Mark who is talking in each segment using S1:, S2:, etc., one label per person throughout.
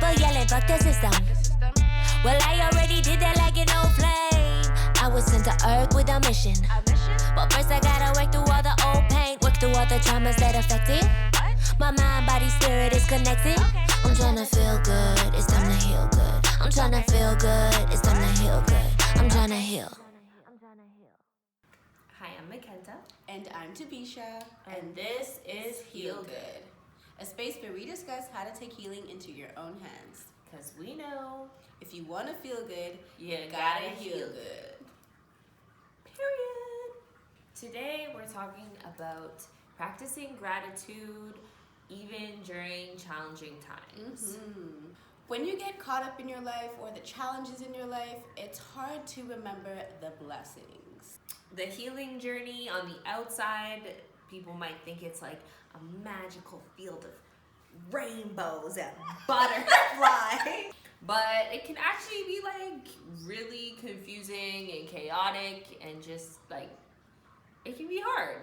S1: people yelling, fuck the system. Well, I already did that like an old flame. I was sent to earth with a mission. But first I gotta work through all the old pain, work through all the traumas that affected. My mind, body, spirit is connected. I'm tryna feel good, it's time to heal good. I'm tryna feel good, it's time to heal good. I'm tryna heal.
S2: Hi, I'm Mackenta.
S3: And I'm Tabisha.
S2: And this is Heal Good.
S3: A space where we discuss how to take healing into your own hands.
S2: Because we know
S3: if you want to feel good,
S2: you gotta heal good. Period. Today we're talking about practicing gratitude even during challenging times.
S3: Mm-hmm. When you get caught up in your life or the challenges in your life, it's hard to remember the blessings.
S2: The healing journey on the outside, people might think it's like a magical field of rainbows and butterflies. But it can actually be like really confusing and chaotic and just like, it can be hard.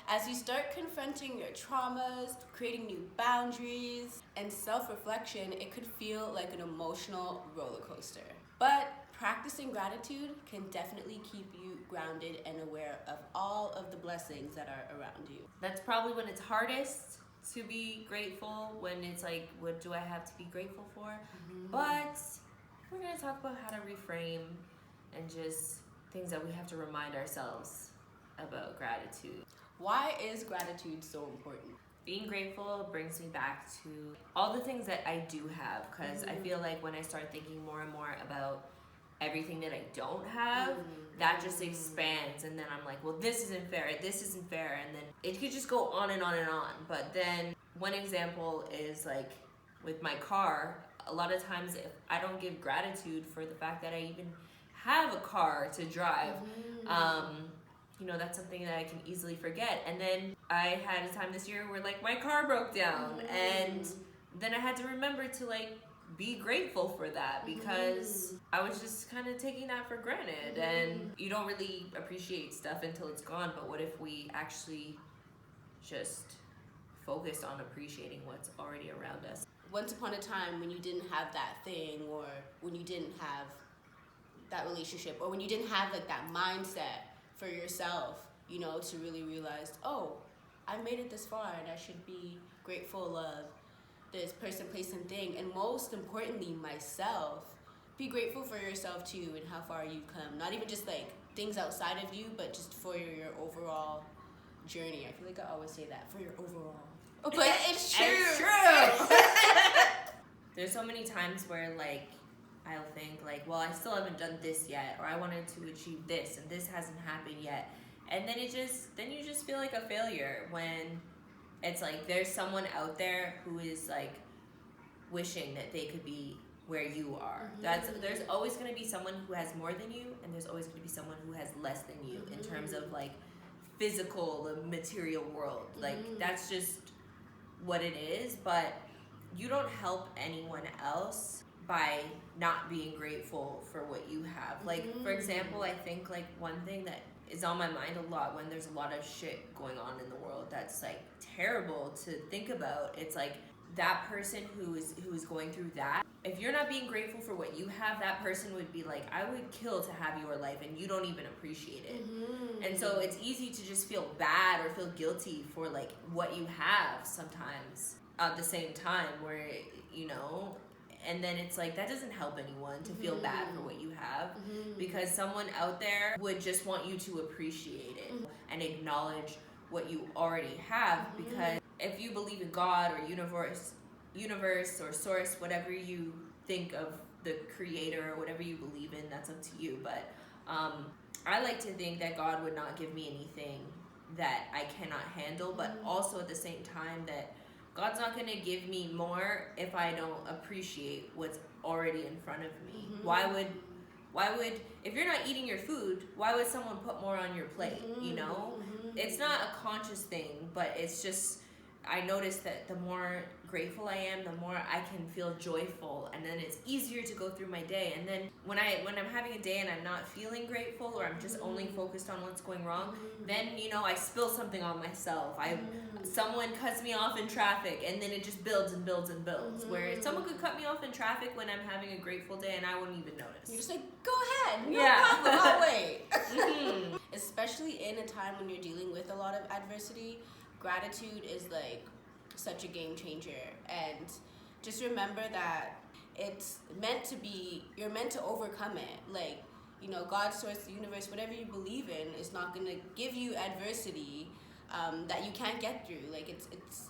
S3: As you start confronting your traumas, creating new boundaries, and self-reflection, it could feel like an emotional roller coaster. But practicing gratitude can definitely keep you grounded and aware of all of the blessings that are around you.
S2: That's probably when it's hardest to be grateful, when it's like, what do I have to be grateful for? Mm-hmm. But we're gonna talk about how to reframe and just things that we have to remind ourselves about gratitude.
S3: Why is gratitude so important?
S2: Being grateful brings me back to all the things that I do have, because I feel like when I start thinking more and more about everything that I don't have, that just expands, and then I'm like, well, this isn't fair, and then it could just go on and on and on. But then one example is like with my car, a lot of times if I don't give gratitude for the fact that I even have a car to drive, that's something that I can easily forget. And then I had a time this year where like my car broke down, and then I had to remember to like be grateful for that, because I was just kind of taking that for granted. And you don't really appreciate stuff until it's gone. But what if we actually just focus on appreciating what's already around us?
S3: Once upon a time when you didn't have that thing, or when you didn't have that relationship, or when you didn't have like that mindset for yourself, to really realize, oh, I made it this far and I should be grateful of this person, place, and thing. And most importantly, myself. Be grateful for yourself too, and how far you've come. Not even just like things outside of you, but just for your overall journey. I feel like I always say that, for your overall. But it's true.
S2: It's true. There's so many times where like I'll think like, well, I still haven't done this yet, or I wanted to achieve this and this hasn't happened yet. And then you just feel like a failure, when it's like there's someone out there who is like wishing that they could be where you are. There's always going to be someone who has more than you, and there's always going to be someone who has less than you in terms of like physical, the material world. Like that's just what it is. But you don't help anyone else by not being grateful for what you have. Like for example, I think like one thing that is on my mind a lot when there's a lot of shit going on in the world that's like terrible to think about, it's like that person who is going through that, if you're not being grateful for what you have, that person would be like, I would kill to have your life, and you don't even appreciate it. And so it's easy to just feel bad or feel guilty for like what you have sometimes at the same time, where and then it's like that doesn't help anyone to feel bad for what you have, because someone out there would just want you to appreciate it and acknowledge what you already have. Because if you believe in God or universe or source, whatever you think of the creator or whatever you believe in, that's up to you. But I like to think that God would not give me anything that I cannot handle, but also at the same time that God's not going to give me more if I don't appreciate what's already in front of me. Why would, if you're not eating your food, why would someone put more on your plate, It's not a conscious thing, but it's just, I noticed that the more grateful I am, the more I can feel joyful, and then it's easier to go through my day. And then when I'm having a day and I'm not feeling grateful, or I'm just only focused on what's going wrong, then I spill something on myself. Someone cuts me off in traffic, and then it just builds and builds and builds. Where someone could cut me off in traffic when I'm having a grateful day, and I wouldn't even notice.
S3: You're just like, go ahead, no
S2: Yeah.
S3: problem, I'll wait. Especially in a time when you're dealing with a lot of adversity, gratitude is like such a game changer. And just remember that it's meant to be, you're meant to overcome it. Like, God, source, the universe, whatever you believe in is not going to give you adversity that you can't get through. Like, it's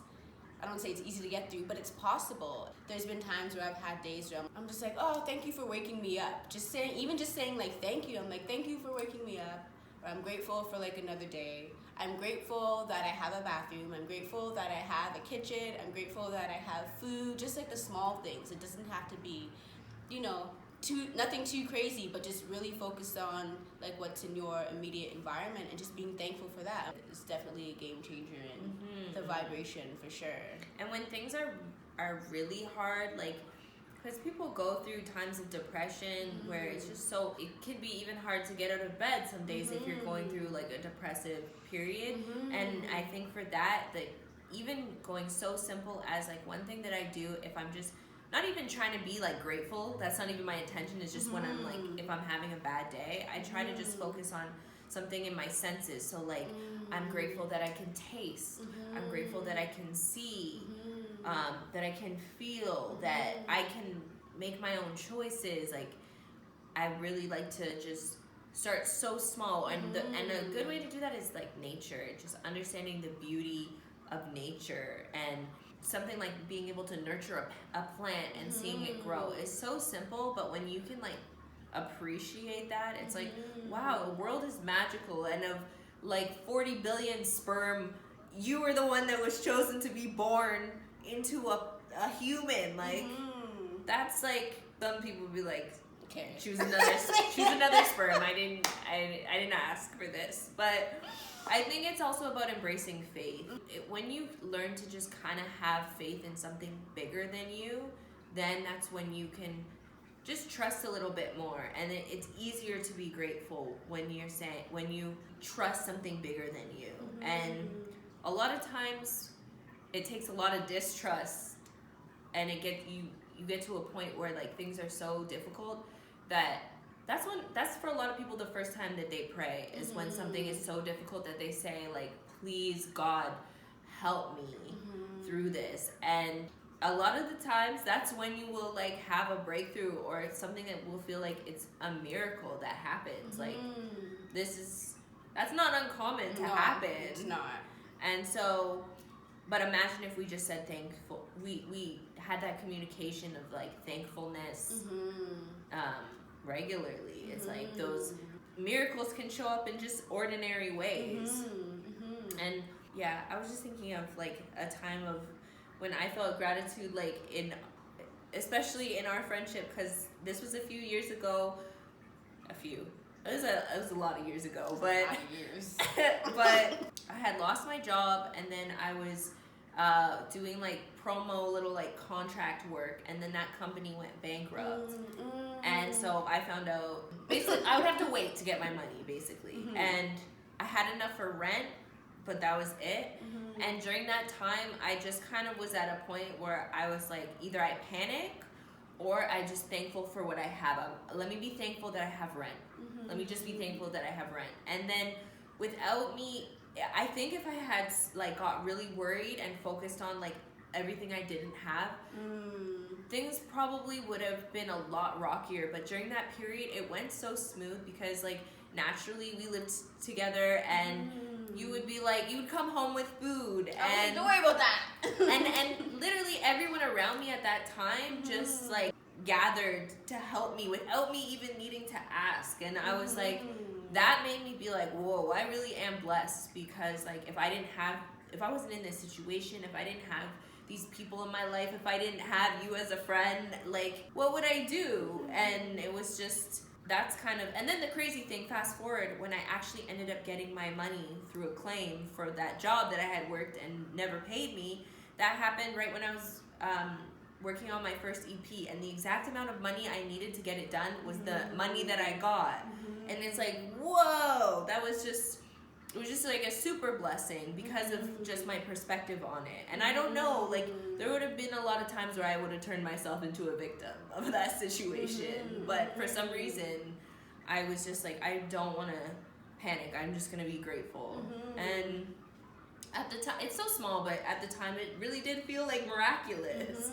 S3: I don't say it's easy to get through, but it's possible. There's been times where I've had days where I'm just like, oh, thank you for waking me up. Even just saying like, thank you. I'm like, thank you for waking me up. Or I'm grateful for like another day. I'm grateful that I have a bathroom. I'm grateful that I have a kitchen. I'm grateful that I have food. Just like the small things. It doesn't have to be, nothing too crazy, but just really focused on like what's in your immediate environment and just being thankful for that. It's definitely a game changer in the vibration for sure.
S2: And when things are really hard, like, because people go through times of depression where it's just it can be even hard to get out of bed some days if you're going through like a depressive period. And I think for that, even going so simple as like one thing that I do, if I'm just not even trying to be like grateful, that's not even my intention, is just when I'm like, if I'm having a bad day, I try to just focus on something in my senses. So like, I'm grateful that I can taste, I'm grateful that I can see, that I can feel, that I can make my own choices. Like, I really like to just start so small, and a good way to do that is like nature, just understanding the beauty of nature. And something like being able to nurture a plant and seeing it grow is so simple, but when you can like appreciate that, it's like, wow, the world is magical, and of like 40 billion sperm, you were the one that was chosen to be born into a human. Like, that's like, some people would be like,
S3: Okay.
S2: choose another sperm. I didn't ask for this. But I think it's also about embracing faith. When you learn to just kind of have faith in something bigger than you, then that's when you can just trust a little bit more. And it's easier to be grateful when you trust something bigger than you. And a lot of times it takes a lot of distrust, and you get to a point where like things are so difficult that's for a lot of people the first time that they pray is when something is so difficult that they say like, please God, help me through this. And a lot of the times that's when you will like have a breakthrough, or it's something that will feel like it's a miracle that happens. Like, that's not uncommon to happen.
S3: It's not.
S2: And so, but imagine if we just said thankful, we had that communication of like thankfulness regularly. It's like those miracles can show up in just ordinary ways. And yeah, I was just thinking of like a time of when I felt gratitude, like especially in our friendship, because this was a few years ago. It was a lot of years ago, but but I had lost my job, and then I was doing like promo little like contract work, and then that company went bankrupt. And so I found out basically I would have to wait to get my money basically. And I had enough for rent, but that was it. And during that time I just kind of was at a point where I was like, either I panic or I just thankful for what I have. Let me be thankful that I have rent. Let me just be thankful that I have rent. And then without me, I think if I had like got really worried and focused on like everything I didn't have, things probably would have been a lot rockier. But during that period, it went so smooth because like naturally we lived together, and you would be like, you would come home with food, and
S3: don't worry about that.
S2: and literally everyone around me at that time just like gathered to help me without me even needing to ask. And I was like, that made me be like, whoa, I really am blessed, because like if I wasn't in this situation, if I didn't have these people in my life, if I didn't have you as a friend, like what would I do? And it was just, that's kind of, and then the crazy thing, fast forward, when I actually ended up getting my money through a claim for that job that I had worked and never paid me, that happened right when I was working on my first EP, and the exact amount of money I needed to get it done was the money that I got. And it's like, whoa, that was just, it was just like a super blessing because of just my perspective on it. And I don't know, like, there would have been a lot of times where I would have turned myself into a victim of that situation. But for some reason, I was just like, I don't want to panic. I'm just going to be grateful. And at the time, it's so small, but at the time, it really did feel like miraculous.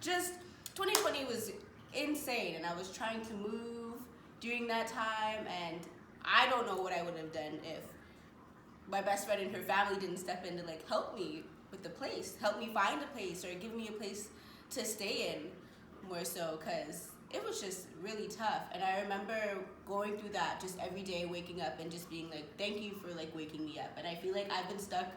S3: Just 2020 was insane, and I was trying to move during that time, and I don't know what I would have done if my best friend and her family didn't step in to like help me with the place, help me find a place, or give me a place to stay in, more so, because it was just really tough. And I remember going through that just every day, waking up and just being like, thank you for like waking me up. And I feel like I've been stuck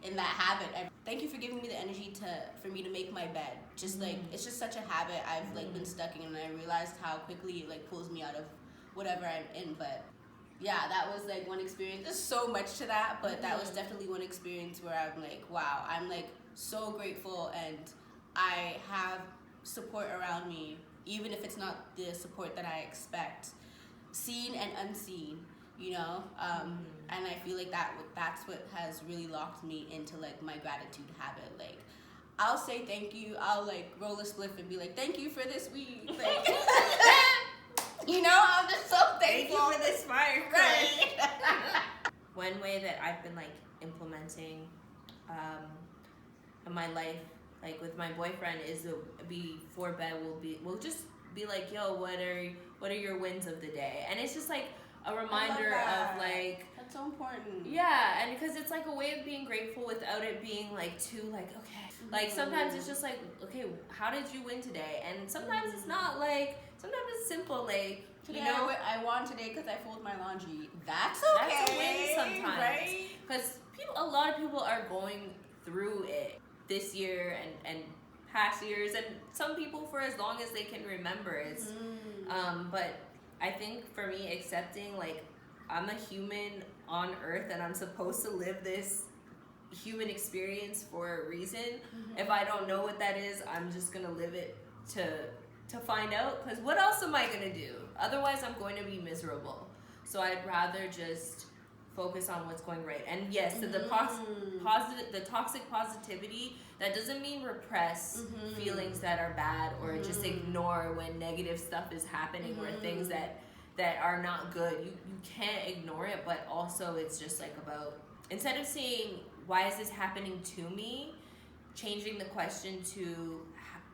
S3: in that habit. Thank you for giving me the energy for me to make my bed. Just like, it's just such a habit I've like been stuck in, and I realized how quickly it like pulls me out of whatever I'm in. But yeah, that was like one experience. There's so much to that, but that was definitely one experience where I'm like, wow, I'm like so grateful, and I have support around me, even if it's not the support that I expect, seen and unseen, you know? And I feel like that's what has really locked me into like my gratitude habit. Like, I'll say thank you, I'll like roll a spliff and be like, thank you for this week. Like, you know, I'm just so thankful.
S2: Thank you for this fire.
S3: Right.
S2: One way that I've been like implementing in my life, like with my boyfriend, is before bed we'll just be like, yo, what are your wins of the day? And it's just like a reminder of like,
S3: that's so important.
S2: Yeah, and because it's like a way of being grateful without it being like too like, okay, like sometimes it's just like, okay, how did you win today? And sometimes it's not like, sometimes it's simple, like,
S3: today,
S2: you know,
S3: I won today because I folded my laundry. That's okay.
S2: That's a win sometimes,
S3: right?
S2: Because a lot of people are going through it this year and past years, and some people for as long as they can remember. It's but I think for me, accepting like I'm a human on earth and I'm supposed to live this human experience for a reason. If I don't know what that is, I'm just gonna live it to find out, because what else am I gonna do? Otherwise I'm going to be miserable. So I'd rather just focus on what's going right. And yes, the toxic positivity, that doesn't mean repress feelings that are bad, or just ignore when negative stuff is happening, or things that are not good. You can't ignore it, but also it's just like about, instead of saying, why is this happening to me, changing the question to,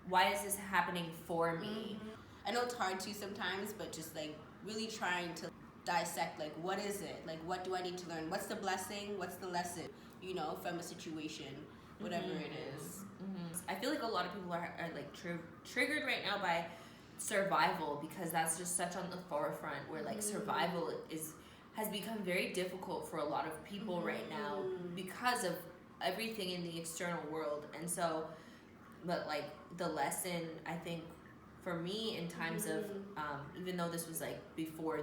S2: why is this happening for me?
S3: I know it's hard to sometimes, but just like really trying to dissect, like, what is it? Like, what do I need to learn? What's the blessing? What's the lesson, you know, from a situation, whatever it is.
S2: I feel like a lot of people are like triggered right now by survival, because that's just such on the forefront, where like survival has become very difficult for a lot of people right now because of everything in the external world. And so, but like the lesson, I think for me in times of even though this was like before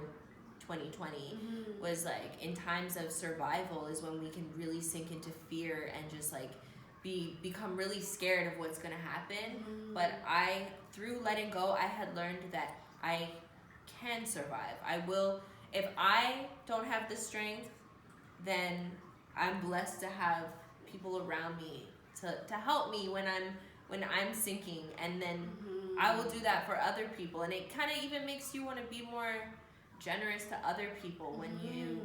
S2: 2020, was like in times of survival is when we can really sink into fear and just like become really scared of what's gonna happen. But through letting go, I had learned that I can survive. I will. If I don't have the strength, then I'm blessed to have people around me to help me when I'm sinking, and then I will do that for other people. And it kind of even makes you want to be more generous to other people when you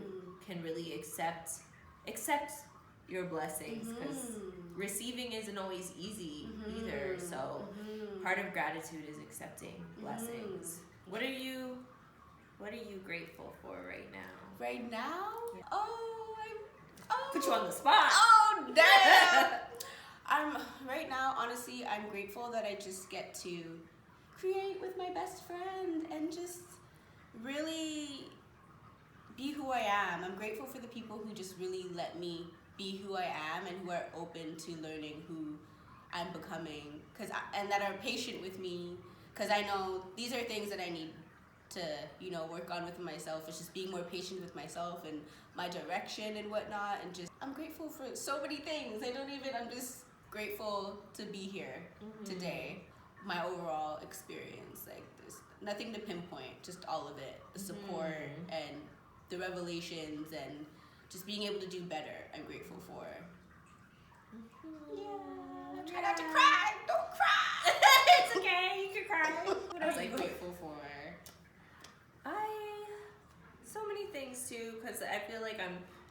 S2: can really accept your blessings, because receiving isn't always easy either. So part of gratitude is accepting blessings. What are you grateful for right now?
S3: Right now?
S2: Yeah.
S3: Oh,
S2: Put you on the spot.
S3: Oh, damn. Right now, honestly, I'm grateful that I just get to create with my best friend and just really be who I am. I'm grateful for the people who just really let me be who I am, and who are open to learning who I'm becoming, and that are patient with me, because I know these are things that I need to, you know, work on with myself. It's just being more patient with myself and my direction and whatnot. And just, I'm grateful for so many things. I'm just grateful to be here today. My overall experience, like there's nothing to pinpoint, just all of it. The support and the revelations and just being able to do better, I'm grateful for. Yeah. Try not to cry. Don't cry.
S2: It's okay. You can cry.
S3: What else am I grateful for?
S2: So many things too, because I feel like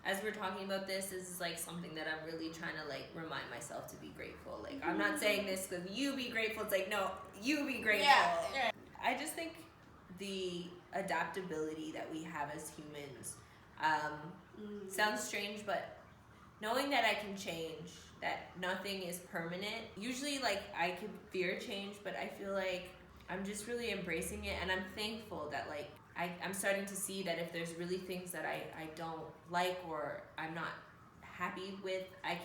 S2: as we're talking about this is like something that I'm really trying to like remind myself to be grateful. Like I'm not saying this because you be grateful. It's like, no, you be grateful.
S3: Yeah.
S2: I just think the adaptability that we have as humans sounds strange, but knowing that I can change, that nothing is permanent. Usually like I could fear change, but I feel like I'm just really embracing it, and I'm thankful that like I'm starting to see that if there's really things that I don't like or I'm not happy with, I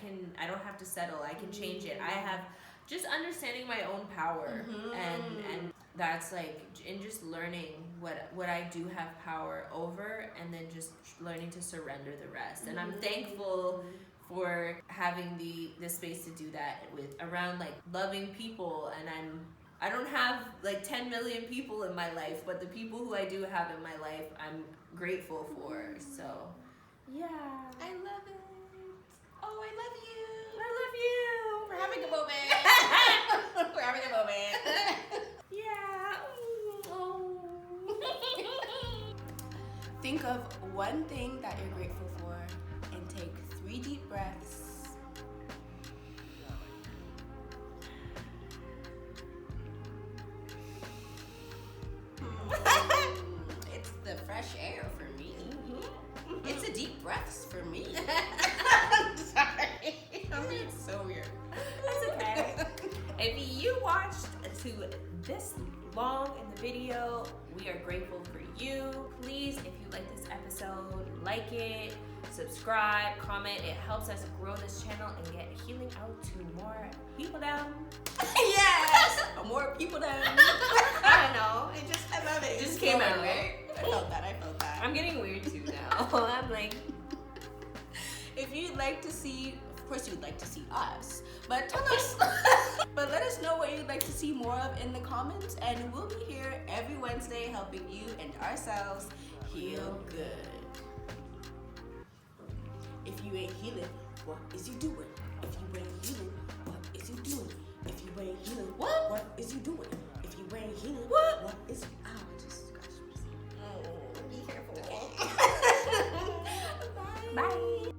S2: don't have to settle. I can change it. I have just understanding my own power, and that's like in just learning what I do have power over, and then just learning to surrender the rest. And I'm thankful for having the space to do that with around like loving people. And I don't have like 10 million people in my life, but the people who I do have in my life, I'm grateful for. So, yeah.
S3: I love it. Oh, I love you.
S2: I love you.
S3: We're having a moment. We're having a moment.
S2: Yeah. Oh.
S3: Think of one thing that you're grateful for and take 3 deep breaths. It's the fresh air for me. It's a deep breaths for me. Sorry. I'm being so weird.
S2: That's okay. If you watched to this long in the video, we are grateful for you. Please, if you like this episode, like it, subscribe, comment. It helps us grow this channel and get healing out to more people down.
S3: Yes! More people down.
S2: I don't know.
S3: I love it.
S2: It just came out.
S3: Right? I felt that.
S2: I'm getting weird too now. I'm like,
S3: if you'd like to see, of course you'd like to see us, but tell us, but let us know what you'd like to see more of in the comments, and we'll be here every Wednesday helping you and ourselves heal good. If you ain't healing, what is you doing? If you ain't healing, what is you doing? If you ain't healing, what is you doing? If you ain't healing, what is you